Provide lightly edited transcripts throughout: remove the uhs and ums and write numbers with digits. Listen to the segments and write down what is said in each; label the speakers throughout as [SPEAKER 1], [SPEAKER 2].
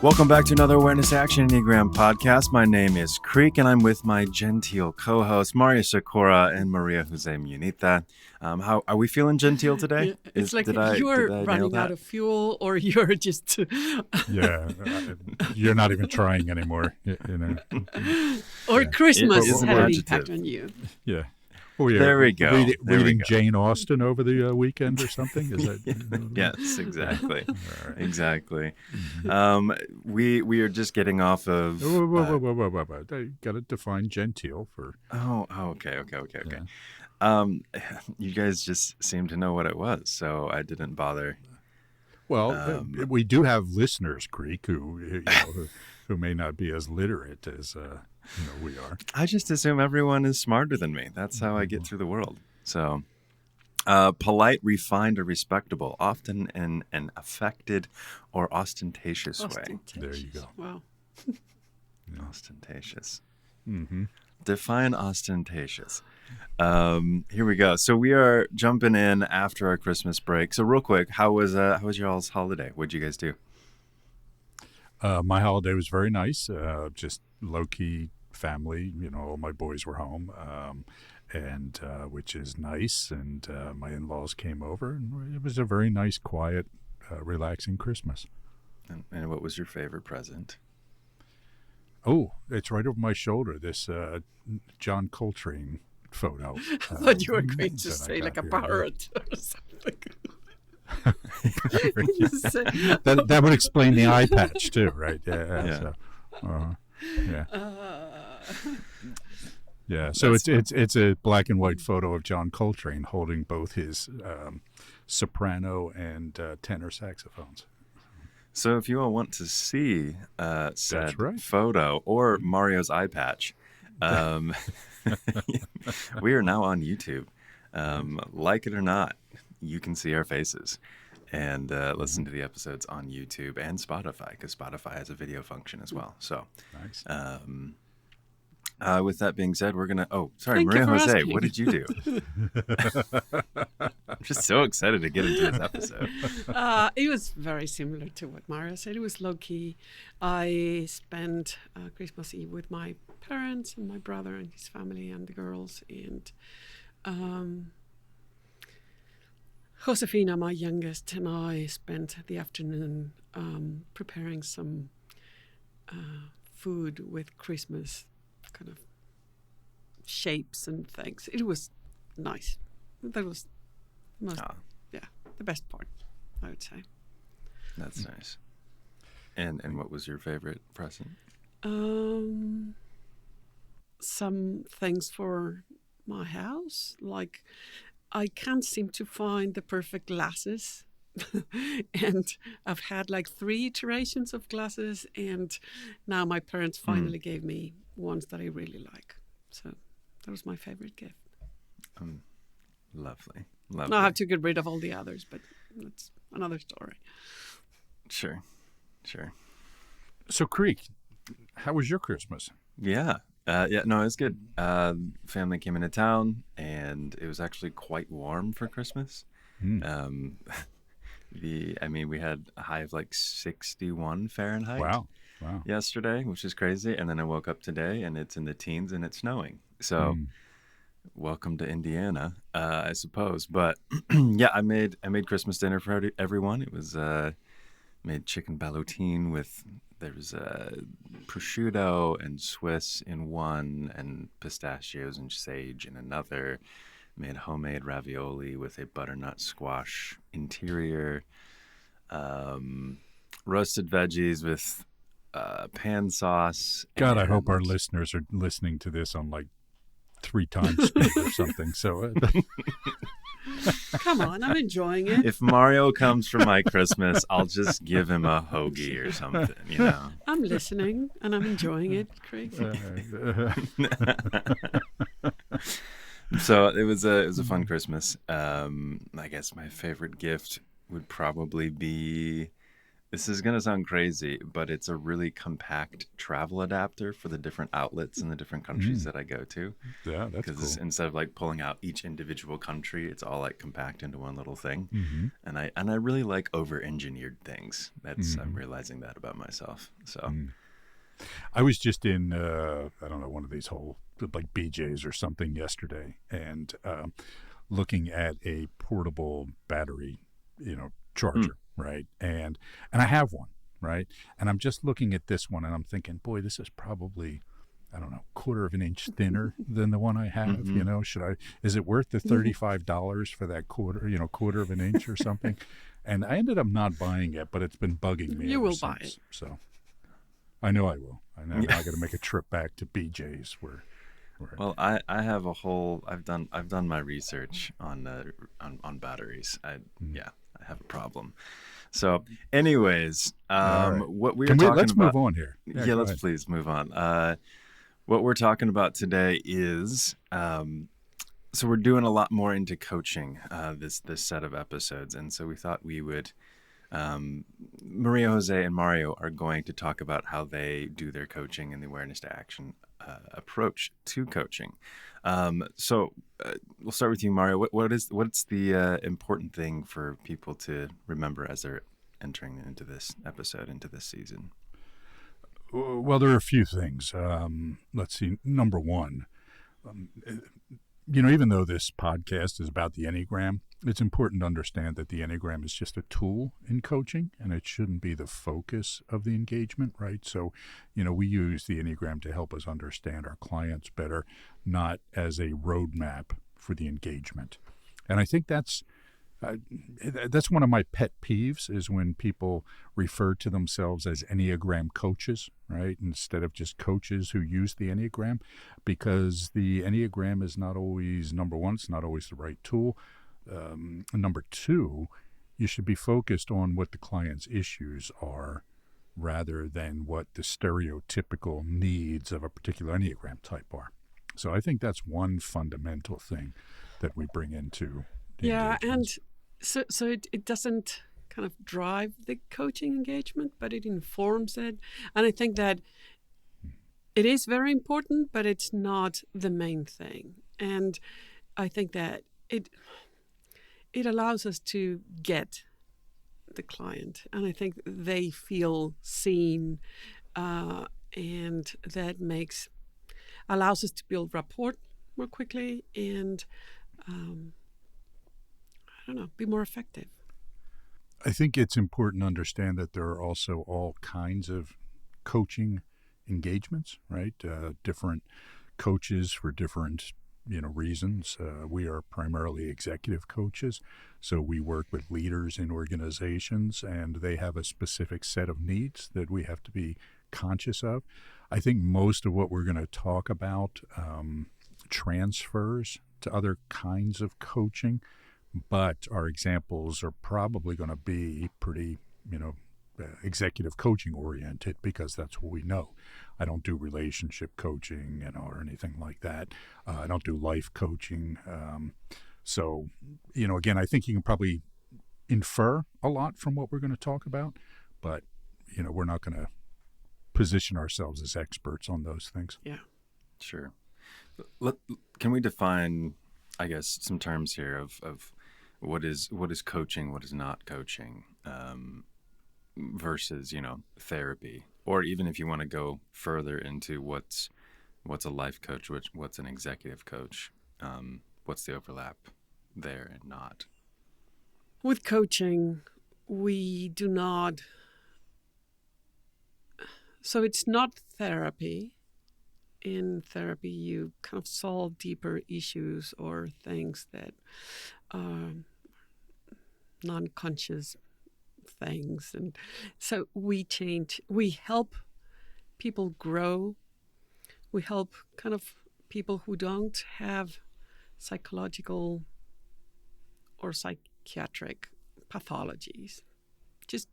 [SPEAKER 1] Welcome back to another Awareness Action Enneagram podcast. My name is Creek, and I'm with my genteel co-hosts, María, Sikora, and María, José, Munita. How are we feeling genteel today?
[SPEAKER 2] Yeah, it's like you're running out of fuel, or you're just...
[SPEAKER 3] Yeah, you're not even trying anymore. You know.
[SPEAKER 2] Or
[SPEAKER 3] yeah.
[SPEAKER 2] Christmas has had an impact on you.
[SPEAKER 3] Yeah. Oh, yeah.
[SPEAKER 1] There we go.
[SPEAKER 3] Reading Jane Austen over the weekend or something? Is that?
[SPEAKER 1] Yes, exactly.
[SPEAKER 3] Right.
[SPEAKER 1] Exactly. We are just getting off of.
[SPEAKER 3] Whoa. I got to define genteel for.
[SPEAKER 1] Okay.
[SPEAKER 3] Yeah.
[SPEAKER 1] You guys just seem to know what it was, so I didn't bother.
[SPEAKER 3] Well, we do have listeners, Creek, who may not be as literate as we are.
[SPEAKER 1] I just assume everyone is smarter than me. That's how I get through the world. So, polite, refined, or respectable, often in an affected or ostentatious way.
[SPEAKER 3] There you go.
[SPEAKER 2] Wow.
[SPEAKER 1] Ostentatious.
[SPEAKER 3] Mm-hmm.
[SPEAKER 1] Define ostentatious. Here we go. So we are jumping in after our Christmas break. So real quick, how was your all's holiday? What'd you guys do?
[SPEAKER 3] My holiday was very nice. Just low-key family. All my boys were home, and which is nice. And my in-laws came over, and it was a very nice, quiet, relaxing Christmas.
[SPEAKER 1] And what was your favorite present?
[SPEAKER 3] Oh, it's right over my shoulder. This John Coltrane photo.
[SPEAKER 2] I thought you were going to say like a parrot or something.
[SPEAKER 3] that would explain the eye patch too, right? Yeah. So it's a black and white photo of John Coltrane holding both his soprano and tenor saxophones.
[SPEAKER 1] So if you all want to see said photo or Mario's eye patch, we are now on YouTube. Like it or not, you can see our faces and listen to the episodes on YouTube and Spotify, because Spotify has a video function as well. So,
[SPEAKER 3] nice.
[SPEAKER 1] With that being said, we're going to... Oh, sorry,
[SPEAKER 2] Thank
[SPEAKER 1] Maria Jose,
[SPEAKER 2] asking.
[SPEAKER 1] what did you do? I'm just so excited to get into this episode.
[SPEAKER 2] It was very similar to what Maria said. It was low-key. I spent Christmas Eve with my parents and my brother and his family and the girls. And Josefina, my youngest, and I spent the afternoon preparing some food with Christmas kind of shapes and things. It was nice. That was the best part, I would say.
[SPEAKER 1] That's nice. And what was your favorite present?
[SPEAKER 2] Some things for my house. Like, I can't seem to find the perfect glasses. And I've had like 3 iterations of glasses, and now my parents finally gave me ones that I really like. So that was my favorite gift.
[SPEAKER 1] Lovely.
[SPEAKER 2] Now I have to get rid of all the others, but that's another story.
[SPEAKER 1] Sure.
[SPEAKER 3] So, Creek, how was your Christmas?
[SPEAKER 1] Yeah. It was good. Family came into town, and it was actually quite warm for Christmas. We had a high of like 61 Fahrenheit.
[SPEAKER 3] Wow.
[SPEAKER 1] Yesterday, which is crazy. And then I woke up today, and it's in the teens, and it's snowing. So, welcome to Indiana, I suppose. But yeah, I made Christmas dinner for everyone. It was made chicken ballotine with prosciutto and Swiss in one, and pistachios and sage in another. Made homemade ravioli with a butternut squash interior. Roasted veggies with pan sauce.
[SPEAKER 3] God, I hope our listeners are listening to this on like 3 times speed or something. So,
[SPEAKER 2] come on, I'm enjoying it.
[SPEAKER 1] If Mario comes for my Christmas, I'll just give him a hoagie or something,
[SPEAKER 2] I'm listening and I'm enjoying it, Craig.
[SPEAKER 1] So it was a fun Christmas. I guess my favorite gift would probably be This is going to sound crazy, but it's a really compact travel adapter for the different outlets in the different countries that I go to.
[SPEAKER 3] Yeah, that's cool.
[SPEAKER 1] Because instead of like pulling out each individual country, it's all like compact into one little thing. And I really like over-engineered things. I'm realizing that about myself. So
[SPEAKER 3] I was just in I don't know, one of these whole like BJ's or something yesterday, and looking at a portable battery, charger, right? And I have one, right? And I'm just looking at this one, and I'm thinking, boy, this is probably, I don't know, quarter of an inch thinner than the one I have. Is it worth the $35 for that quarter of an inch or something? And I ended up not buying it, but it's been bugging me.
[SPEAKER 2] You
[SPEAKER 3] ever
[SPEAKER 2] will
[SPEAKER 3] since,
[SPEAKER 2] buy it.
[SPEAKER 3] So I know I will. I know I got to make a trip back to BJ's where
[SPEAKER 1] well, I have a whole. I've done my research on batteries. I have a problem. So, anyways,
[SPEAKER 3] right.
[SPEAKER 1] what we are talking
[SPEAKER 3] let's
[SPEAKER 1] about.
[SPEAKER 3] Move on here.
[SPEAKER 1] Yeah, let's please move on. What we're talking about today is so we're doing a lot more into coaching this set of episodes, and so we thought we would. Maria, Jose, and Mario are going to talk about how they do their coaching and the awareness to action approach to coaching. So we'll start with you, Mario. What's the important thing for people to remember as they're entering into this episode, into this season?
[SPEAKER 3] Well, there are a few things. Let's see. Number one, even though this podcast is about the Enneagram, it's important to understand that the Enneagram is just a tool in coaching, and it shouldn't be the focus of the engagement, right? So, we use the Enneagram to help us understand our clients better, not as a roadmap for the engagement. And I think that's one of my pet peeves, is when people refer to themselves as Enneagram coaches, right? Instead of just coaches who use the Enneagram, because the Enneagram is not always, number one, it's not always the right tool. Number two, you should be focused on what the client's issues are rather than what the stereotypical needs of a particular Enneagram type are. So I think that's one fundamental thing that we bring into the
[SPEAKER 2] and so it doesn't kind of drive the coaching engagement, but it informs it. And I think that it is very important, but it's not the main thing. And I think that it allows us to get the client, and I think they feel seen, and that allows us to build rapport more quickly and be more effective.
[SPEAKER 3] I think it's important to understand that there are also all kinds of coaching engagements, right? Different coaches for different reasons. We are primarily executive coaches, so we work with leaders in organizations, and they have a specific set of needs that we have to be conscious of. I think most of what we're going to talk about transfers to other kinds of coaching, but our examples are probably going to be pretty, executive coaching oriented, because that's what we know. I don't do relationship coaching, or anything like that. I don't do life coaching. So, again, I think you can probably infer a lot from what we're going to talk about, but, we're not going to position ourselves as experts on those things.
[SPEAKER 2] Yeah.
[SPEAKER 1] Sure. Can we define, I guess, some terms here of what is coaching, what is not coaching, versus, therapy? Or even if you want to go further into what's a life coach, what's an executive coach, what's the overlap there and not?
[SPEAKER 2] With coaching, we do not. So it's not therapy. In therapy, you kind of solve deeper issues or things that are non-conscious things. And so we help people grow. We help kind of people who don't have psychological or psychiatric pathologies, just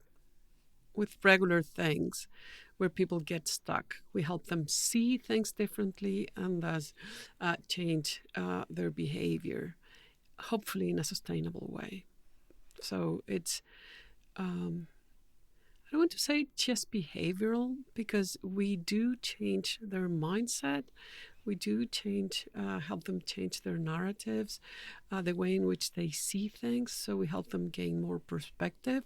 [SPEAKER 2] with regular things where people get stuck. We help them see things differently and thus change their behavior, hopefully in a sustainable way. So it's, I don't want to say just behavioral, because we do change their mindset. We do help them change their narratives, the way in which they see things. So we help them gain more perspective.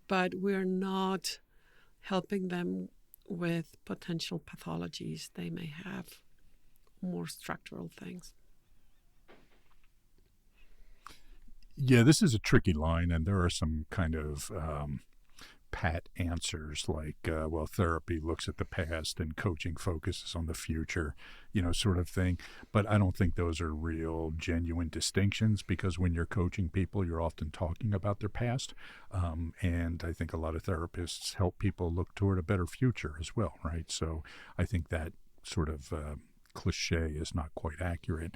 [SPEAKER 2] But we're not helping them with potential pathologies they may have, more structural things.
[SPEAKER 3] Yeah, this is a tricky line, and there are some kind of pat answers like, well, therapy looks at the past and coaching focuses on the future, sort of thing. But I don't think those are real, genuine distinctions, because when you're coaching people, you're often talking about their past. And I think a lot of therapists help people look toward a better future as well, right? So I think that sort of cliche is not quite accurate.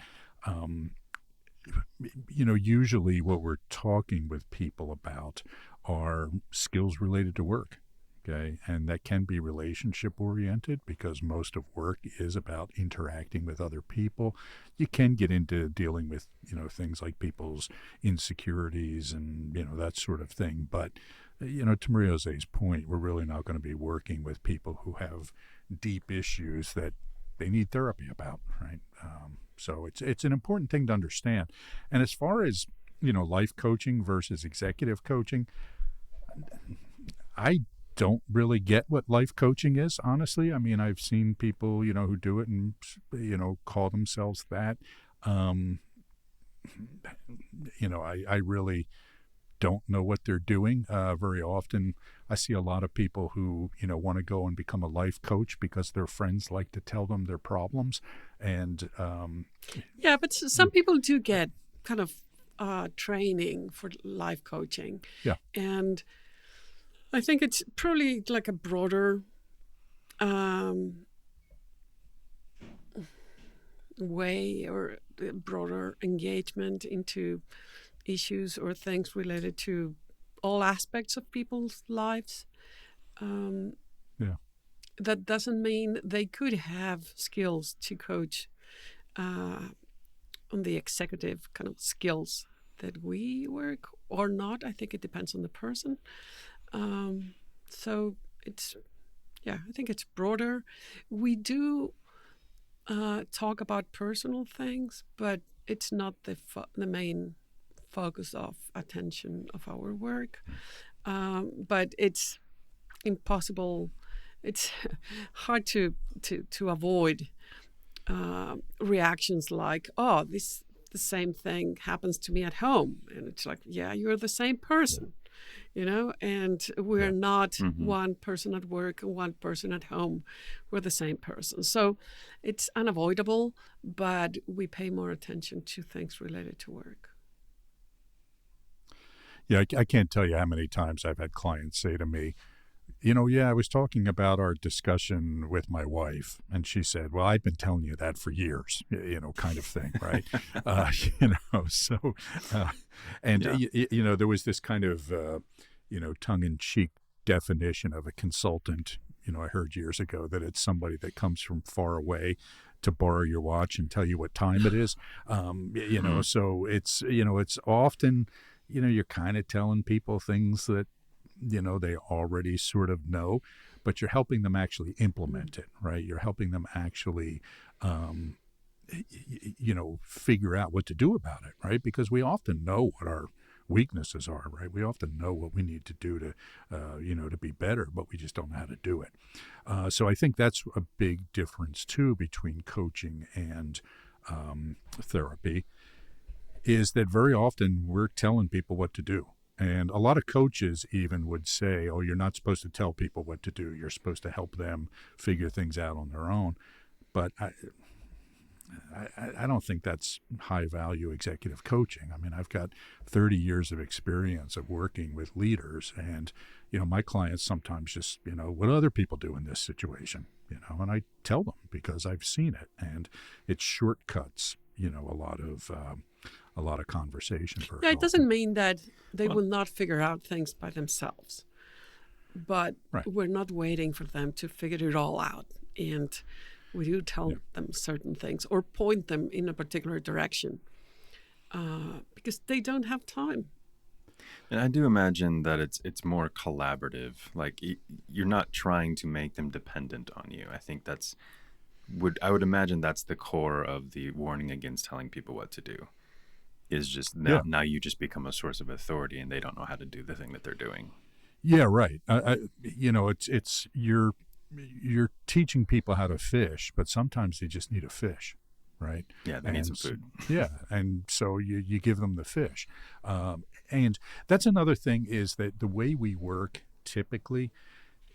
[SPEAKER 3] Usually what we're talking with people about are skills related to work, okay? And that can be relationship oriented, because most of work is about interacting with other people. You can get into dealing with, things like people's insecurities and, that sort of thing. But, to Maria Jose's point, we're really not going to be working with people who have deep issues that they need therapy about, right? So it's an important thing to understand. And as far as, life coaching versus executive coaching, I don't really get what life coaching is, honestly. I mean, I've seen people, who do it and, call themselves that. I really don't know what they're doing. Very often I see a lot of people who, want to go and become a life coach because their friends like to tell them their problems. And
[SPEAKER 2] yeah, but some people do get kind of training for life coaching.
[SPEAKER 3] Yeah.
[SPEAKER 2] And I think it's probably like a broader way, or a broader engagement into issues or things related to all aspects of people's lives. That doesn't mean they could have skills to coach on the executive kind of skills that we work, or not. I think it depends on the person. So I think it's broader. We do talk about personal things, but it's not the main focus of attention of our work. But it's impossible. It's hard to avoid reactions like, oh, the same thing happens to me at home. And it's like, yeah, you're the same person, and we're not one person at work and one person at home. We're the same person. So it's unavoidable, but we pay more attention to things related to work.
[SPEAKER 3] Yeah, I can't tell you how many times I've had clients say to me, I was talking about our discussion with my wife, and she said, well, I've been telling you that for years, kind of thing, right? There was this kind of, tongue-in-cheek definition of a consultant, I heard years ago, that it's somebody that comes from far away to borrow your watch and tell you what time it is. So it's often, you're kind of telling people things that, they already sort of know, but you're helping them actually implement it, right? You're helping them actually, figure out what to do about it, right? Because we often know what our weaknesses are, right? We often know what we need to do to, to be better, but we just don't know how to do it. So I think that's a big difference too between coaching and therapy, is that very often we're telling people what to do. And a lot of coaches even would say, oh, you're not supposed to tell people what to do. You're supposed to help them figure things out on their own. But I don't think that's high-value executive coaching. I mean, I've got 30 years of experience of working with leaders, and, my clients sometimes just, what do other people do in this situation? And I tell them because I've seen it, and it shortcuts, a lot of conversation.
[SPEAKER 2] Yeah, it doesn't mean that they will not figure out things by themselves, but we're not waiting for them to figure it all out. And we do tell them certain things or point them in a particular direction because they don't have time.
[SPEAKER 1] And I do imagine that it's more collaborative. Like you're not trying to make them dependent on you. I think I would imagine that's the core of the warning against telling people what to do. Is just
[SPEAKER 3] Yeah.
[SPEAKER 1] now you just become a source of authority and they don't know how to do the thing that they're doing.
[SPEAKER 3] Yeah, right. It's you're teaching people how to fish, but sometimes they just need a fish, right?
[SPEAKER 1] Yeah, they need some food.
[SPEAKER 3] Yeah, and so you give them the fish, and that's another thing is that the way we work typically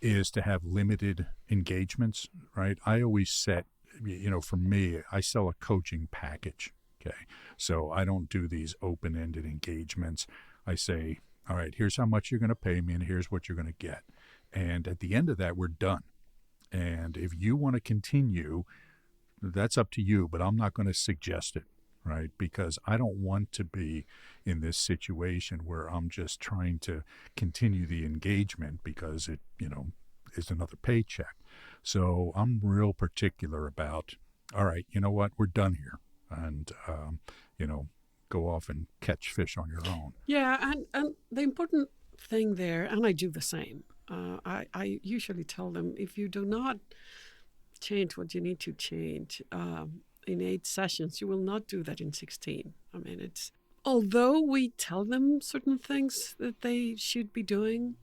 [SPEAKER 3] is to have limited engagements, right? I always set, for me, I sell a coaching package. Okay, so I don't do these open-ended engagements. I say, all right, here's how much you're going to pay me, and here's what you're going to get. And at the end of that, we're done. And if you want to continue, that's up to you, but I'm not going to suggest it, right? Because I don't want to be in this situation where I'm just trying to continue the engagement because it, is another paycheck. So I'm real particular about, all right, you know what, we're done here. And, go off and catch fish on your own.
[SPEAKER 2] Yeah, and the important thing there, and I do the same. I usually tell them if you do not change what you need to change in 8 sessions, you will not do that in 16. I mean, it's although we tell them certain things that they should be doing,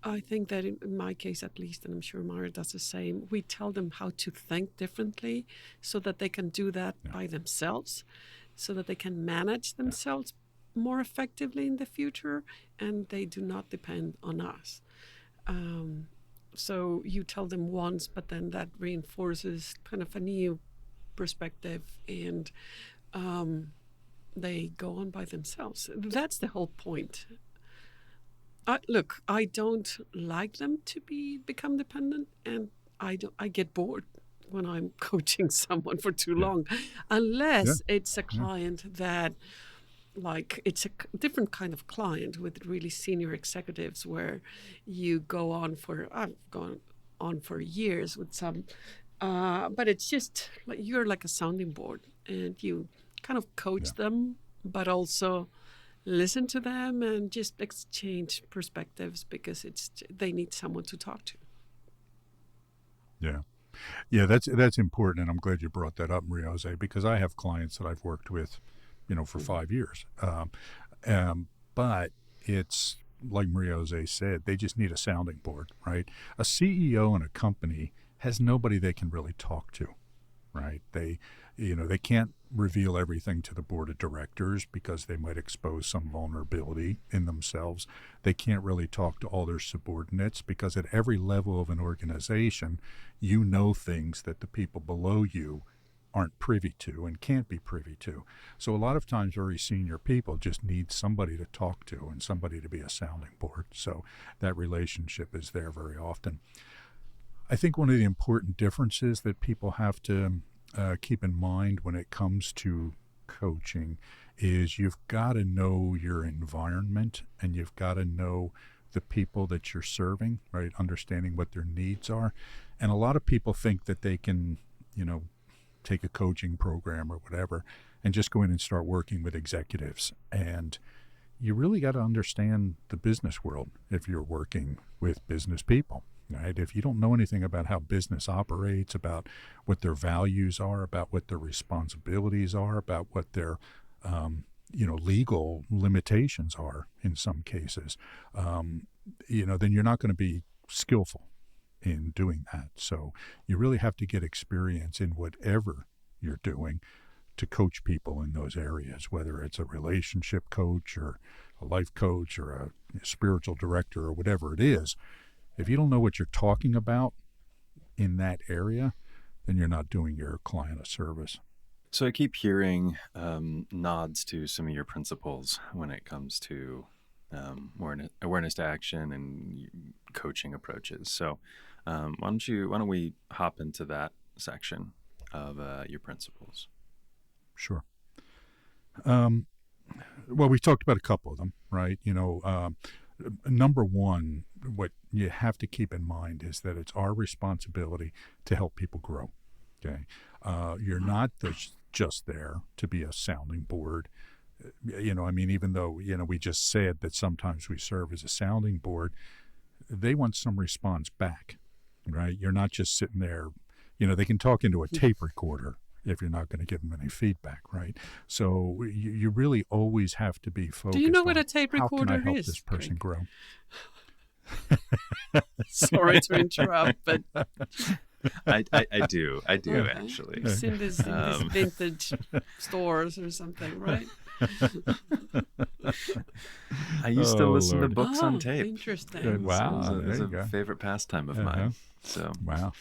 [SPEAKER 2] I think that in my case at least, and I'm sure María does the same, we tell them how to think differently so that they can do that by themselves, so that they can manage themselves more effectively in the future, and they do not depend on us. So you tell them once, but then that reinforces kind of a new perspective, and they go on by themselves. That's the whole point. Look, I don't like them to become dependent, and I get bored when I'm coaching someone for too long, unless it's a client that, like, it's a different kind of client with really senior executives where you go on for, I've gone on for years with some, but it's just like you're like a sounding board and you kind of coach them, but also listen to them and just exchange perspectives because they need someone to talk to.
[SPEAKER 3] Yeah, that's important, and I'm glad you brought that up, María José, because I have clients that I've worked with, for 5 years. But it's like María José said, they just need a sounding board, right? A CEO in a company has nobody they can really talk to, right? They can't reveal everything to the board of directors because they might expose some vulnerability in themselves. They can't really talk to all their subordinates because at every level of an organization, you know things that the people below you aren't privy to and can't be privy to. So a lot of times very senior people just need somebody to talk to and somebody to be a sounding board. So that relationship is there very often. I think one of the important differences that people have to keep in mind when it comes to coaching is you've got to know your environment and you've got to know the people that you're serving, right? Understanding what their needs are. And a lot of people think that they can, take a coaching program or whatever and just go in and start working with executives. And you really got to understand the business world if you're working with business people. Right? If you don't know anything about how business operates, about what their values are, about what their responsibilities are, about what their legal limitations are in some cases, then you're not going to be skillful in doing that. So you really have to get experience in whatever you're doing to coach people in those areas, whether it's a relationship coach or a life coach or a spiritual director or whatever it is. If you don't know what you're talking about in that area, then you're not doing your client a service.
[SPEAKER 1] So I keep hearing nods to some of your principles when it comes to awareness to action and coaching approaches. So why don't we hop into that section of your principles?
[SPEAKER 3] Sure. Well, we talked about a couple of them, right? Number one, what you have to keep in mind is that it's our responsibility to help people grow. Okay, you're not just there to be a sounding board I mean, even though, we just said that sometimes we serve as a sounding board, they want some response back, right? You're not just sitting there, they can talk into a tape recorder if you're not going to give them any feedback, right? So you really always have to be focused
[SPEAKER 2] Do you know what
[SPEAKER 3] on
[SPEAKER 2] a tape
[SPEAKER 3] how can I
[SPEAKER 2] recorder
[SPEAKER 3] help
[SPEAKER 2] is,
[SPEAKER 3] this person
[SPEAKER 2] Craig?
[SPEAKER 3] grow.
[SPEAKER 2] Sorry to interrupt, but
[SPEAKER 1] I do
[SPEAKER 2] okay.
[SPEAKER 1] actually.
[SPEAKER 2] You've seen this in these
[SPEAKER 1] Um,
[SPEAKER 2] vintage stores or something, right?
[SPEAKER 1] I used to listen to
[SPEAKER 3] Lord.
[SPEAKER 1] books on
[SPEAKER 2] Oh,
[SPEAKER 1] tape.
[SPEAKER 2] interesting.
[SPEAKER 3] Wow,
[SPEAKER 1] It was
[SPEAKER 3] there you
[SPEAKER 1] a
[SPEAKER 3] go.
[SPEAKER 1] favorite pastime of
[SPEAKER 3] Uh-huh.
[SPEAKER 1] mine. So
[SPEAKER 3] Wow.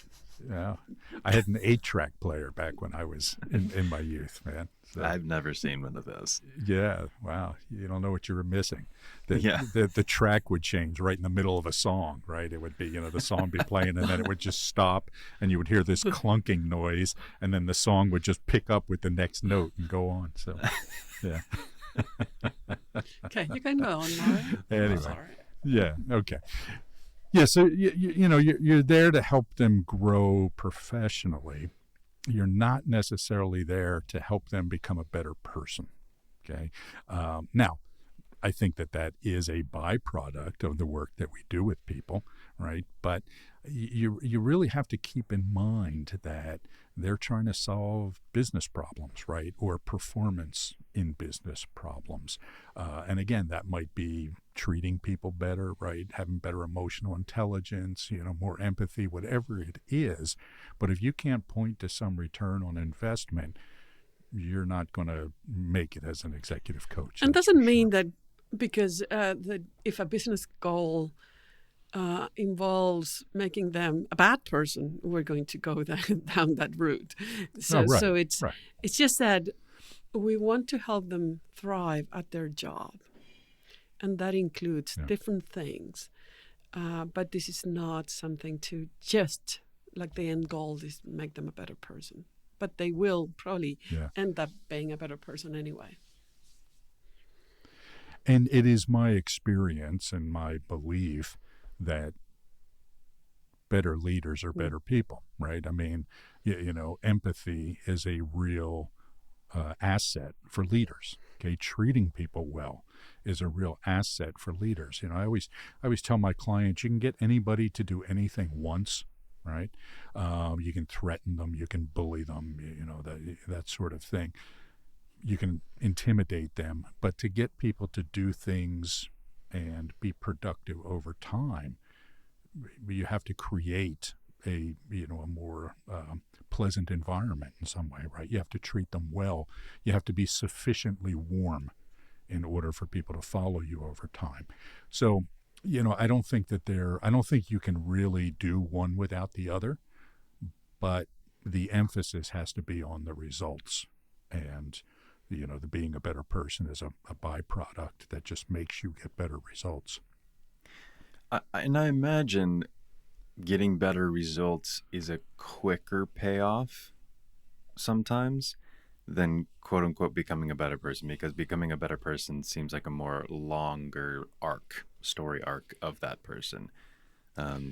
[SPEAKER 3] Yeah. I had an 8-track player back when I was in my youth, man. So,
[SPEAKER 1] I've never seen one of those.
[SPEAKER 3] yeah. Wow. You don't know what you were missing.
[SPEAKER 1] Yeah.
[SPEAKER 3] The track would change right in the middle of a song, right? It would be, the song be playing and then it would just stop and you would hear this clunking noise and then the song would just pick up with the next note and go on. So, yeah.
[SPEAKER 2] Okay, you can go on, María.
[SPEAKER 3] Anyway.
[SPEAKER 2] Sorry.
[SPEAKER 3] Yeah. Okay. Yeah. So, you're there to help them grow professionally. You're not necessarily there to help them become a better person. Okay. Now, I think that is a byproduct of the work that we do with people, right? But you really have to keep in mind that they're trying to solve business problems, right? Or performance in business problems. And again, that might be treating people better, right? Having better emotional intelligence, more empathy, whatever it is. But if you can't point to some return on investment, you're not going to make it as an executive coach.
[SPEAKER 2] And
[SPEAKER 3] that's
[SPEAKER 2] doesn't
[SPEAKER 3] for
[SPEAKER 2] mean
[SPEAKER 3] sure.
[SPEAKER 2] that because if a business goal involves making them a bad person, we're going to go down that route. So,
[SPEAKER 3] Oh, right,
[SPEAKER 2] so it's
[SPEAKER 3] right.
[SPEAKER 2] it's just that we want to help them thrive at their job, and that includes
[SPEAKER 3] Yeah.
[SPEAKER 2] different things. But this is not something to just like the end goal is make them a better person. But they will probably
[SPEAKER 3] Yeah.
[SPEAKER 2] end up being a better person anyway.
[SPEAKER 3] And it is my experience and my belief that better leaders are better people, right? I mean, empathy is a real asset for leaders. Okay, treating people well is a real asset for leaders. I always tell my clients, you can get anybody to do anything once, right? You can threaten them, you can bully them, that sort of thing. You can intimidate them, but to get people to do things and be productive over time, you have to create a more pleasant environment in some way, right? You have to treat them well. You have to be sufficiently warm in order for people to follow you over time. So, I don't think you can really do one without the other, but the emphasis has to be on the results. And the being a better person is a byproduct that just makes you get better results.
[SPEAKER 1] And I imagine getting better results is a quicker payoff sometimes than quote unquote becoming a better person, because becoming a better person seems like a more longer story arc of that person,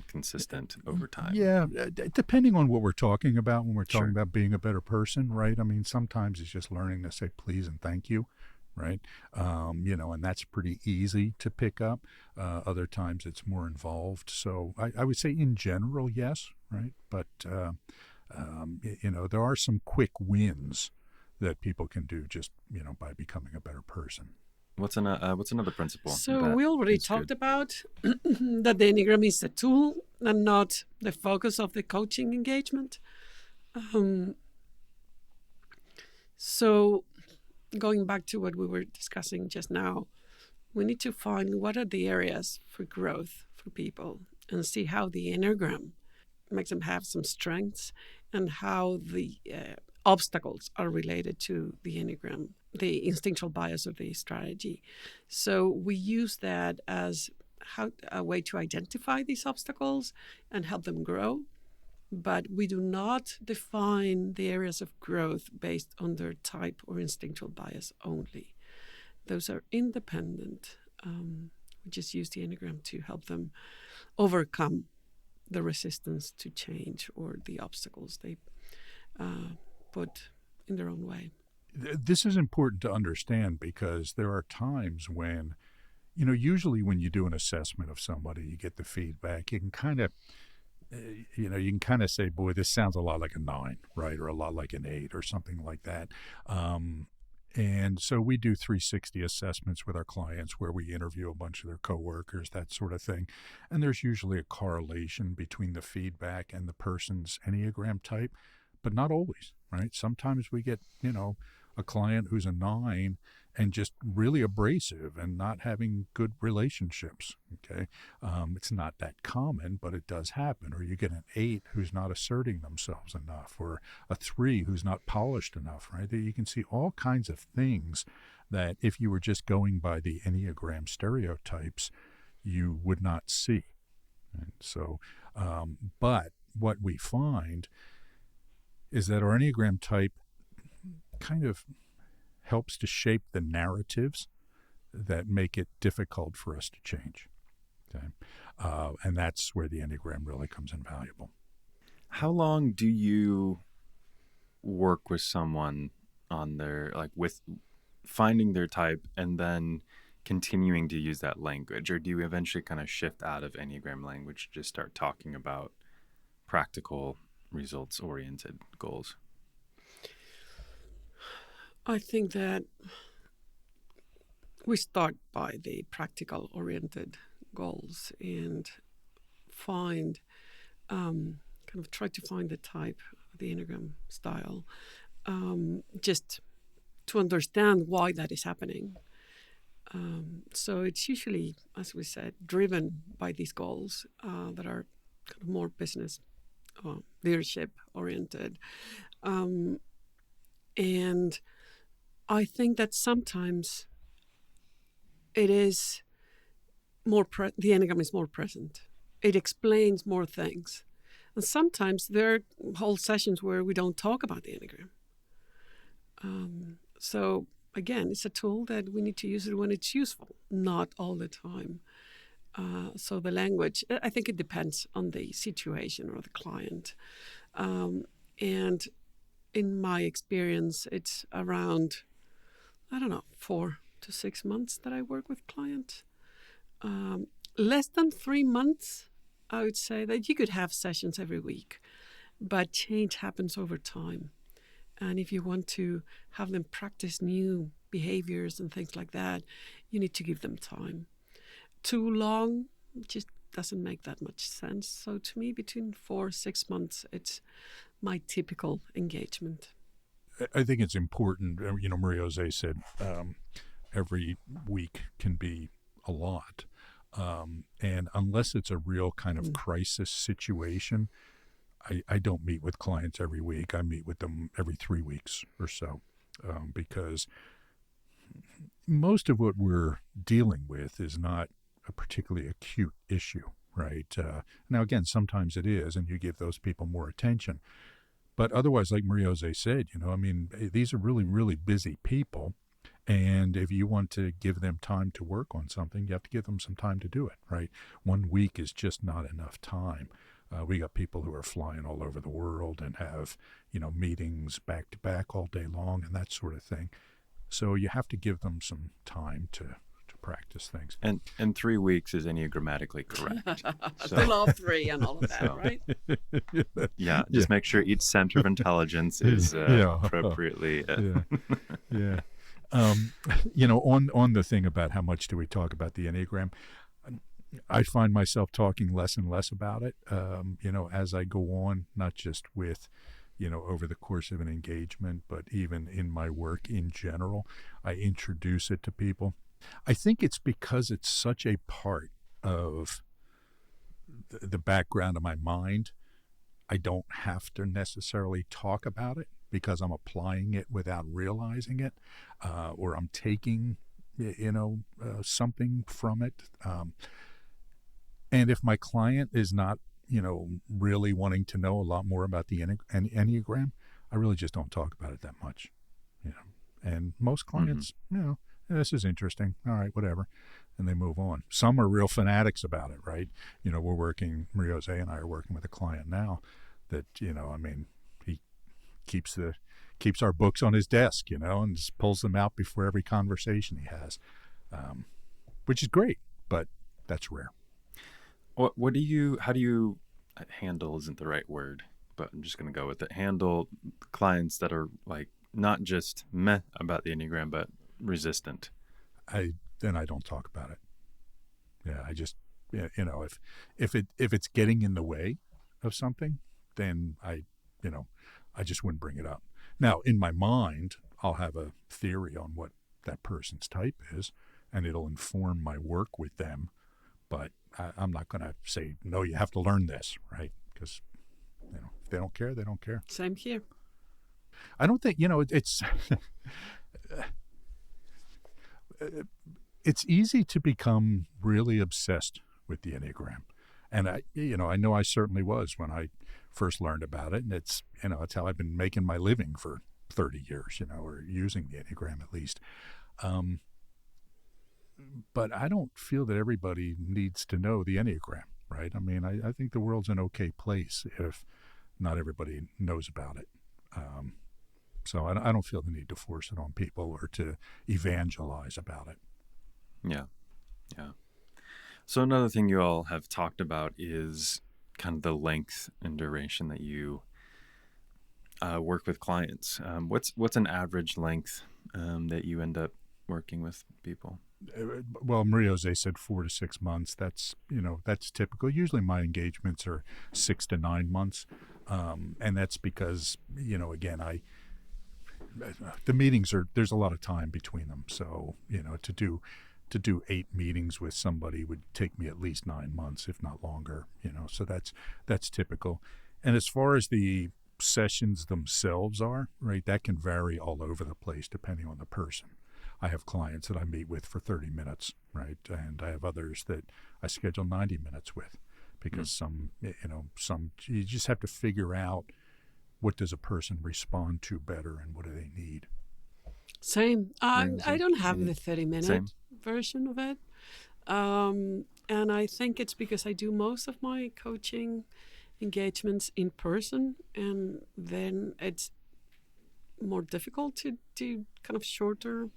[SPEAKER 1] consistent over time.
[SPEAKER 3] Yeah, depending on what we're talking about when we're talking
[SPEAKER 1] Sure.
[SPEAKER 3] about being a better person, right? I mean, sometimes it's just learning to say please and thank you, right? And that's pretty easy to pick up. Other times it's more involved. So I would say in general, yes, right? But, there are some quick wins that people can do just, by becoming a better person.
[SPEAKER 1] What's another principle?
[SPEAKER 2] So
[SPEAKER 1] that
[SPEAKER 2] we already
[SPEAKER 1] is
[SPEAKER 2] talked
[SPEAKER 1] good?
[SPEAKER 2] about that the Enneagram is a tool and not the focus of the coaching engagement. So going back to what we were discussing just now, we need to find what are the areas for growth for people and see how the Enneagram makes them have some strengths and how the obstacles are related to the Enneagram, the instinctual bias of the strategy. So we use that as a way to identify these obstacles and help them grow. But we do not define the areas of growth based on their type or instinctual bias only. Those are independent. We just use the Enneagram to help them overcome the resistance to change or the obstacles they put in their own way.
[SPEAKER 3] this is important to understand because there are times when, usually when you do an assessment of somebody, you get the feedback, you can kind of, say, boy, this sounds a lot like a 9, right? Or a lot like an 8 or something like that. And so we do 360 assessments with our clients where we interview a bunch of their coworkers, that sort of thing. And there's usually a correlation between the feedback and the person's Enneagram type, but not always, right? Sometimes we get, a client who's a 9 and just really abrasive and not having good relationships, okay? It's not that common, but it does happen. Or you get an 8 who's not asserting themselves enough, or a 3 who's not polished enough, right? You can see all kinds of things that if you were just going by the Enneagram stereotypes, you would not see. And so, but what we find is that our Enneagram type kind of helps to shape the narratives that make it difficult for us to change. Okay? And that's where the Enneagram really comes in valuable.
[SPEAKER 1] How long do you work with someone on their, with finding their type and then continuing to use that language? Or do you eventually kind of shift out of Enneagram language to just start talking about practical, results-oriented goals?
[SPEAKER 2] I think that we start by the practical oriented goals and find, try to find the type, the Enneagram style, just to understand why that is happening. So it's usually, as we said, driven by these goals that are kind of more business leadership oriented. And I think that sometimes it is more, the Enneagram is more present. It explains more things. And sometimes there are whole sessions where we don't talk about the Enneagram. So again, it's a tool that we need to use it when it's useful, not all the time. So the language, I think it depends on the situation or the client. And in my experience, it's around, 4 to 6 months that I work with clients. Less than 3 months, I would say that you could have sessions every week, but change happens over time. And if you want to have them practice new behaviors and things like that, you need to give them time. Too long just doesn't make that much sense. So to me, between 4 or 6 months, it's my typical engagement.
[SPEAKER 3] I think it's important. Maria José said every week can be a lot. And unless it's a real kind of crisis situation, I don't meet with clients every week. I meet with them every 3 weeks or so because most of what we're dealing with is not a particularly acute issue, right? Now, again, sometimes it is, and you give those people more attention. But otherwise, like Maria José said, these are really, really busy people. And if you want to give them time to work on something, you have to give them some time to do it, right? 1 week is just not enough time. We got people who are flying all over the world and have, meetings back to back all day long and that sort of thing. So you have to give them some time to practice things.
[SPEAKER 1] And 3 weeks is enneagrammatically correct.
[SPEAKER 2] So. The law of 3 and all of that, right?
[SPEAKER 1] Yeah, just make sure each center of intelligence is appropriately.
[SPEAKER 3] Yeah. On the thing about how much do we talk about the Enneagram, I find myself talking less and less about it, as I go on, not just with, over the course of an engagement, but even in my work in general, I introduce it to people. I think it's because it's such a part of the background of my mind. I don't have to necessarily talk about it because I'm applying it without realizing it, or I'm taking, something from it. And if my client is not, really wanting to know a lot more about the Enneagram, I really just don't talk about it that much, And most clients, this is interesting. All right, whatever. And they move on. Some are real fanatics about it, right? We're working, Maria José and I are working with a client now that, he keeps our books on his desk, and just pulls them out before every conversation he has, which is great, but that's rare.
[SPEAKER 1] How do you handle isn't the right word, but I'm just going to go with it. Handle clients that are like not just meh about the Enneagram, but resistant.
[SPEAKER 3] Then I don't talk about it. Yeah, I just, if it's getting in the way of something, then I just wouldn't bring it up. Now, in my mind, I'll have a theory on what that person's type is, and it'll inform my work with them. But I'm not going to say, no, you have to learn this, right? Because, if they don't care, they don't care.
[SPEAKER 2] Same here.
[SPEAKER 3] I don't think, it's it's easy to become really obsessed with the Enneagram. And I know I certainly was when I first learned about it. And it's how I've been making my living for 30 years, or using the Enneagram at least. But I don't feel that everybody needs to know the Enneagram, right? I mean, I think the world's an okay place if not everybody knows about it. So I don't feel the need to force it on people or to evangelize about it.
[SPEAKER 1] Yeah. So another thing you all have talked about is kind of the length and duration that you work with clients. What's an average length that you end up working with people?
[SPEAKER 3] Well, Maria Jose said 4 to 6 months. That's typical. Usually my engagements are 6 to 9 months. And that's because, again, the meetings there's a lot of time between them. So, to do 8 meetings with somebody would take me at least 9 months, if not longer, so that's typical. And as far as the sessions themselves are, right, that can vary all over the place depending on the person. I have clients that I meet with for 30 minutes, right? And I have others that I schedule 90 minutes with because some you just have to figure out what does a person respond to better and what do they need.
[SPEAKER 2] Same. I don't have the 30-minute version of it. And I think it's because I do most of my coaching engagements in person, and then it's more difficult to do kind of shorter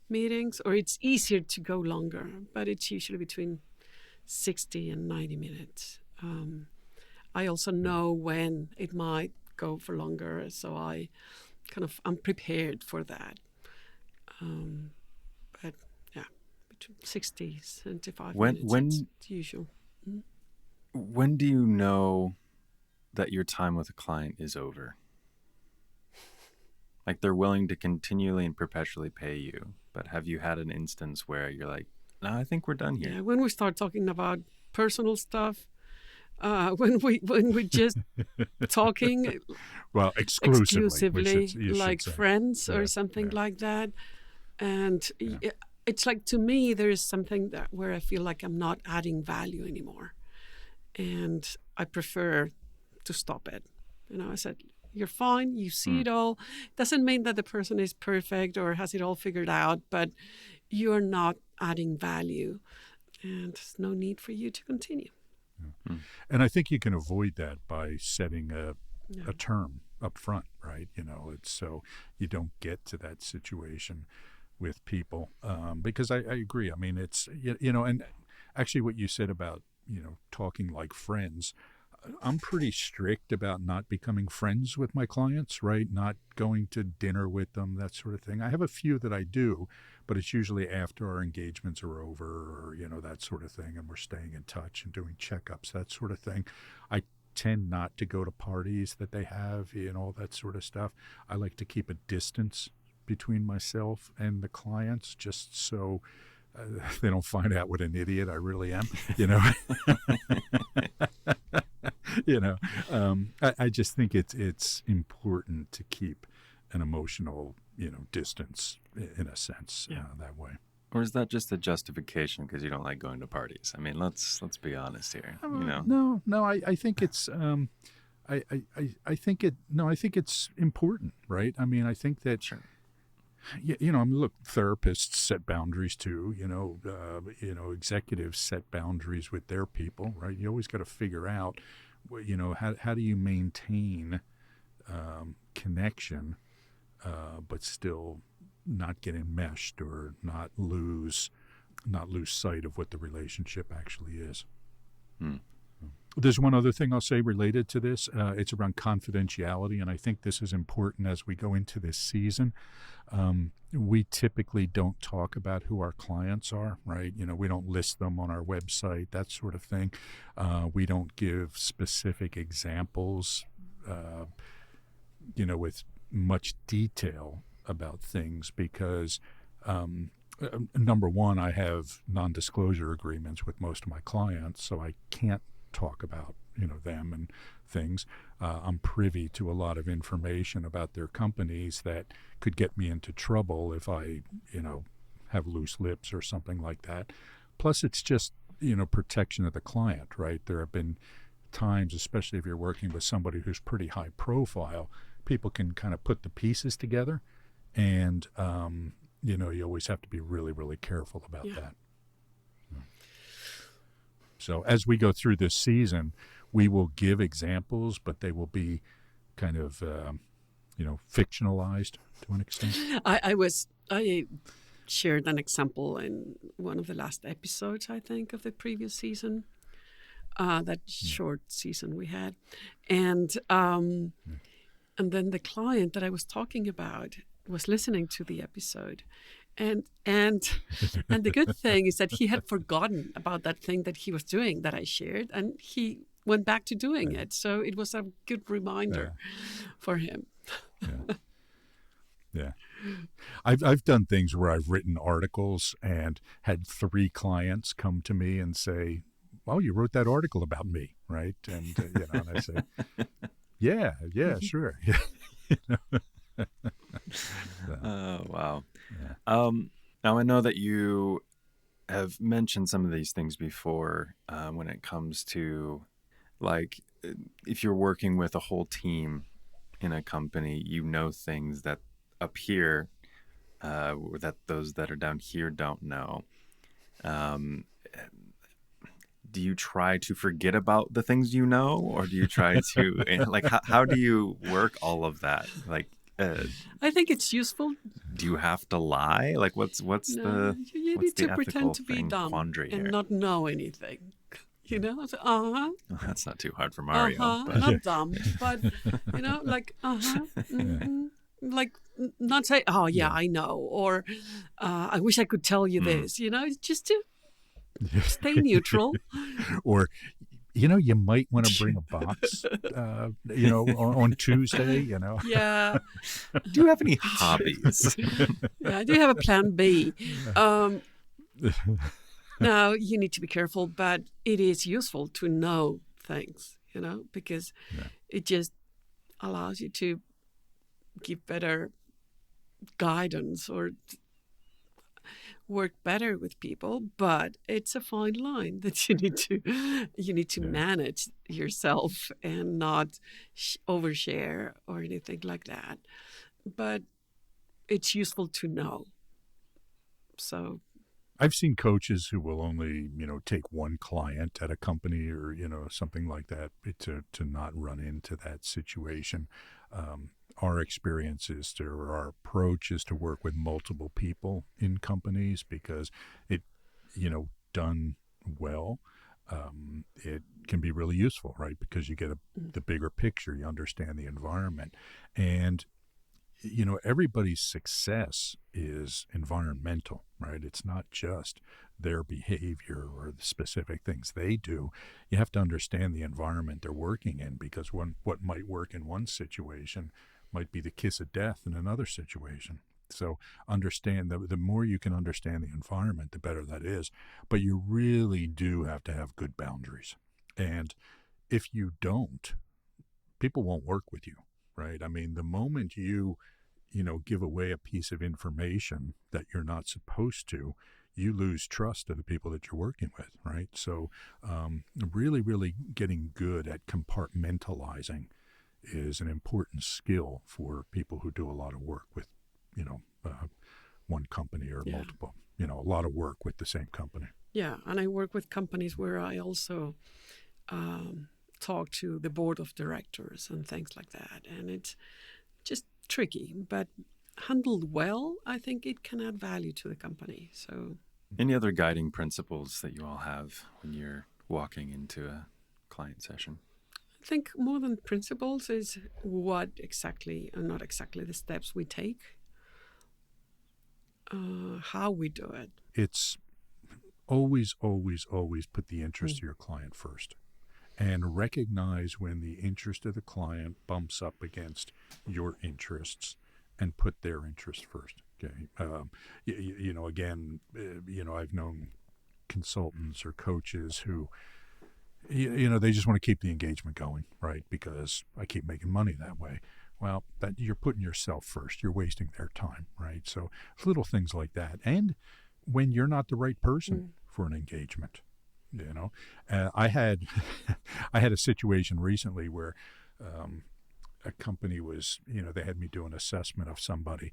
[SPEAKER 2] meetings, or it's easier to go longer, but it's usually between 60 and 90 minutes. I also know when it might go for longer, so I'm prepared for that. But yeah, between 60, 75 minutes, it's usual.
[SPEAKER 1] When do you know that your time with a client is over? Like they're willing to continually and perpetually pay you, but have you had an instance where you're like, no, I think we're done here?
[SPEAKER 2] Yeah, when we start talking about personal stuff, when we just talking,
[SPEAKER 3] well, exclusively
[SPEAKER 2] like friends or something like that, and it's like, to me, there is something where I feel like I'm not adding value anymore, and I prefer to stop it. I said, you're fine, you see it all. Doesn't mean that the person is perfect or has it all figured out, but you're not adding value, and there's no need for you to continue.
[SPEAKER 3] Yeah. And I think you can avoid that by setting a term up front, right? It's so you don't get to that situation with people, because I agree. I mean, it's, and actually what you said about, talking like friends, I'm pretty strict about not becoming friends with my clients, right? Not going to dinner with them, that sort of thing. I have a few that I do, but it's usually after our engagements are over, or, that sort of thing, and we're staying in touch and doing checkups, that sort of thing. I tend not to go to parties that they have, all that sort of stuff. I like to keep a distance between myself and the clients, just so they don't find out what an idiot I really am, I just think it's important to keep an emotional, distance in a sense, that way.
[SPEAKER 1] Or is that just a justification because you don't like going to parties? I mean, let's be honest here.
[SPEAKER 3] No. I think it's I think it's important, right? I mean, I think that.
[SPEAKER 1] Sure.
[SPEAKER 3] Look, therapists set boundaries too. Executives set boundaries with their people, right? You always got to figure out, how do you maintain connection, but still not get enmeshed or not lose sight of what the relationship actually is. There's one other thing I'll say related to this. It's around confidentiality, and I think this is important as we go into this season. We typically don't talk about who our clients are, right? We don't list them on our website, that sort of thing. We don't give specific examples, with much detail about things because, number one, I have non-disclosure agreements with most of my clients, so I can't talk about them and things. I'm privy to a lot of information about their companies that could get me into trouble if I have loose lips or something like that. Plus it's just protection of the client, right? There have been times, especially if you're working with somebody who's pretty high profile, people can kind of put the pieces together, and you always have to be really, really careful about that. So as we go through this season, we will give examples, but they will be kind of, fictionalized to an extent.
[SPEAKER 2] I shared an example in one of the last episodes, I think, of the previous season, that short season we had. And then the client that I was talking about was listening to the episode. And the good thing is that he had forgotten about that thing that he was doing that I shared, and he went back to doing it. So it was a good reminder for him.
[SPEAKER 3] Yeah. I've done things where I've written articles and had 3 clients come to me and say, "Well, you wrote that article about me, right?" And and I say, "Yeah, sure."
[SPEAKER 1] Oh, wow.
[SPEAKER 3] Yeah.
[SPEAKER 1] Now I know that you have mentioned some of these things before, when it comes to, like, if you're working with a whole team in a company, things that up here, that those that are down here don't know. Do you try to forget about the things or do you try to, like, how do you work all of that? Like,
[SPEAKER 2] I think it's useful.
[SPEAKER 1] do you have to lie? Like, what's
[SPEAKER 2] You
[SPEAKER 1] the
[SPEAKER 2] need to
[SPEAKER 1] ethical
[SPEAKER 2] pretend to be dumb
[SPEAKER 1] quandary
[SPEAKER 2] and
[SPEAKER 1] here?
[SPEAKER 2] not know anything. So,
[SPEAKER 1] Well, that's not too hard for Mario. But
[SPEAKER 2] not dumb, but like like not say, "Oh yeah, I know," or "I wish I could tell you this." Just to stay neutral.
[SPEAKER 3] Or you might want to bring a box, on Tuesday,
[SPEAKER 2] Yeah.
[SPEAKER 1] do you have any hobbies?
[SPEAKER 2] Yeah, I do have a plan B. Now, you need to be careful, but it is useful to know things, because it just allows you to give better guidance or work better with people. But it's a fine line that you need to manage yourself and not overshare or anything like that. But it's useful to know. So
[SPEAKER 3] I've seen coaches who will only, take one client at a company or, something like that to not run into that situation. Our experience is our approach is to work with multiple people in companies because it, done well, it can be really useful, right? Because you get the bigger picture, you understand the environment. And everybody's success is environmental, right? It's not just their behavior or the specific things they do. You have to understand the environment they're working in because what might work in one situation might be the kiss of death in another situation. So understand that the more you can understand the environment, the better that is. But you really do have to have good boundaries. And if you don't, people won't work with you, right? I mean, the moment you give away a piece of information that you're not supposed to, you lose trust of the people that you're working with, right? So really, really getting good at compartmentalizing is an important skill for people who do a lot of work with, one company or multiple, a lot of work with the same company.
[SPEAKER 2] Yeah, and I work with companies where I also talk to the board of directors and things like that. And it's just tricky, but handled well, I think it can add value to the company. So,
[SPEAKER 1] any other guiding principles that you all have when you're walking into a client session?
[SPEAKER 2] I think more than principles is what exactly, and not exactly the steps we take, how we do it.
[SPEAKER 3] It's always, always, always put the interest of your client first, and recognize when the interest of the client bumps up against your interests, and put their interest first. Okay, again, I've known consultants or coaches who, they just want to keep the engagement going, right? Because I keep making money that way. Well, that you're putting yourself first. You're wasting their time, right? So little things like that. And when you're not the right person for an engagement, I had I had a situation recently where a company was, they had me do an assessment of somebody,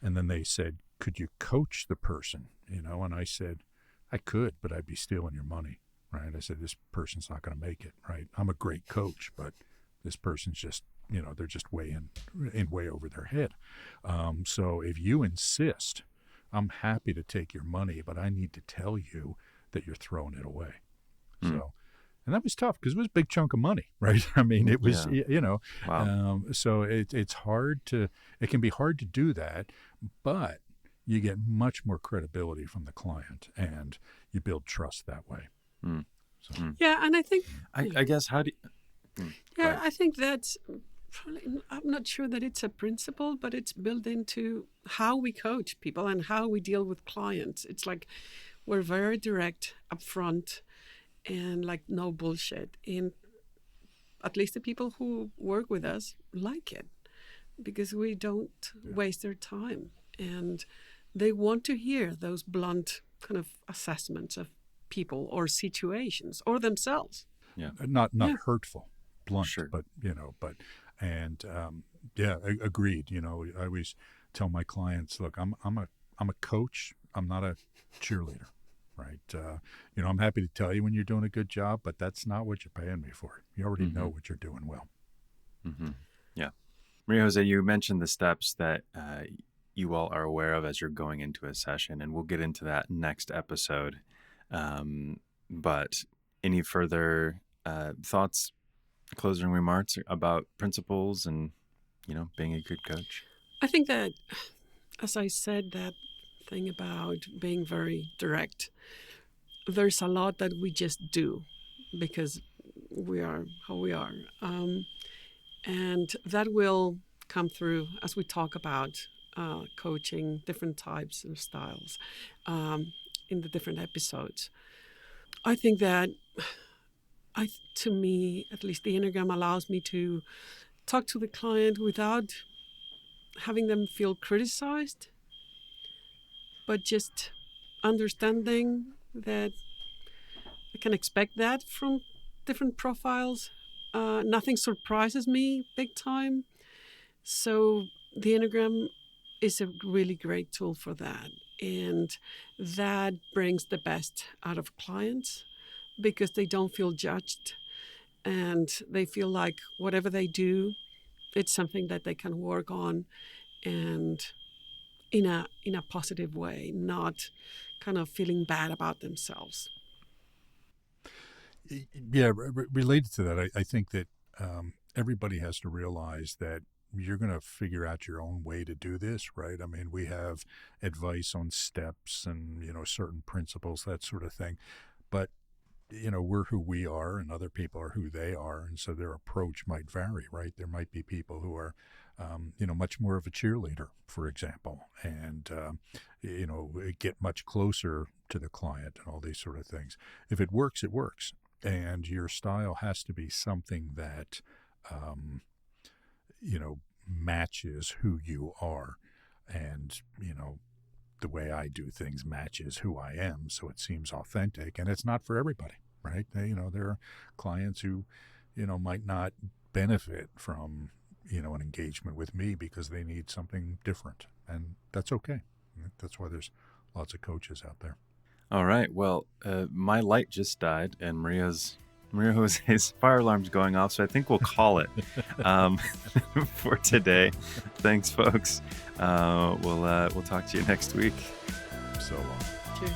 [SPEAKER 3] and then they said, "Could you coach the person?" And I said, "I could, but I'd be stealing your money." Right? I said, "This person's not going to make it." Right? I'm a great coach, but this person's just, they're just way over their head. So if you insist, I'm happy to take your money, but I need to tell you that you're throwing it away. So, and that was tough because it was a big chunk of money, right? I mean, it was,
[SPEAKER 1] Wow.
[SPEAKER 3] So it's hard it can be hard to do that, but you get much more credibility from the client, and you build trust that way. So.
[SPEAKER 2] Yeah, and I think...
[SPEAKER 1] I guess, how do you...
[SPEAKER 2] Yeah, I think that's probably... I'm not sure that it's a principle, but it's built into how we coach people and how we deal with clients. It's like we're very direct, upfront, and like no bullshit. And at least the people who work with us like it, because we don't waste their time. And they want to hear those blunt kind of assessments of people or situations or themselves.
[SPEAKER 1] Yeah.
[SPEAKER 3] Not hurtful, blunt,
[SPEAKER 1] Sure.
[SPEAKER 3] but, agreed. I always tell my clients, look, I'm a coach. I'm not a cheerleader. Right. I'm happy to tell you when you're doing a good job, but that's not what you're paying me for. You already know what you're doing well.
[SPEAKER 1] Yeah. Maria Jose, you mentioned the steps that you all are aware of as you're going into a session, and we'll get into that next episode. But any further thoughts, closing remarks about principles and, being a good coach?
[SPEAKER 2] I think that, as I said, that thing about being very direct, there's a lot that we just do because we are how we are. And that will come through as we talk about coaching, different types of styles in the different episodes. I think that, to me, at least the Enneagram allows me to talk to the client without having them feel criticized, but just understanding that I can expect that from different profiles. Nothing surprises me big time. So the Enneagram is a really great tool for that. And that brings the best out of clients because they don't feel judged, and they feel like whatever they do, it's something that they can work on, and in a positive way, not kind of feeling bad about themselves.
[SPEAKER 3] Yeah, related to that, I think that everybody has to realize that you're going to figure out your own way to do this, right? I mean, we have advice on steps and, certain principles, that sort of thing. But, we're who we are, and other people are who they are. And so their approach might vary, right? There might be people who are, much more of a cheerleader, for example, and, get much closer to the client and all these sort of things. If it works, it works. And your style has to be something that, matches who you are. And, the way I do things matches who I am. So it seems authentic, and it's not for everybody, right? There are clients who, might not benefit from, an engagement with me because they need something different. And that's okay. That's why there's lots of coaches out there.
[SPEAKER 1] All right. Well, my light just died, and Maria's Maria Jose's fire alarm's going off, so I think we'll call it for today. Thanks, folks. We'll talk to you next week.
[SPEAKER 3] So long.
[SPEAKER 2] Cheers.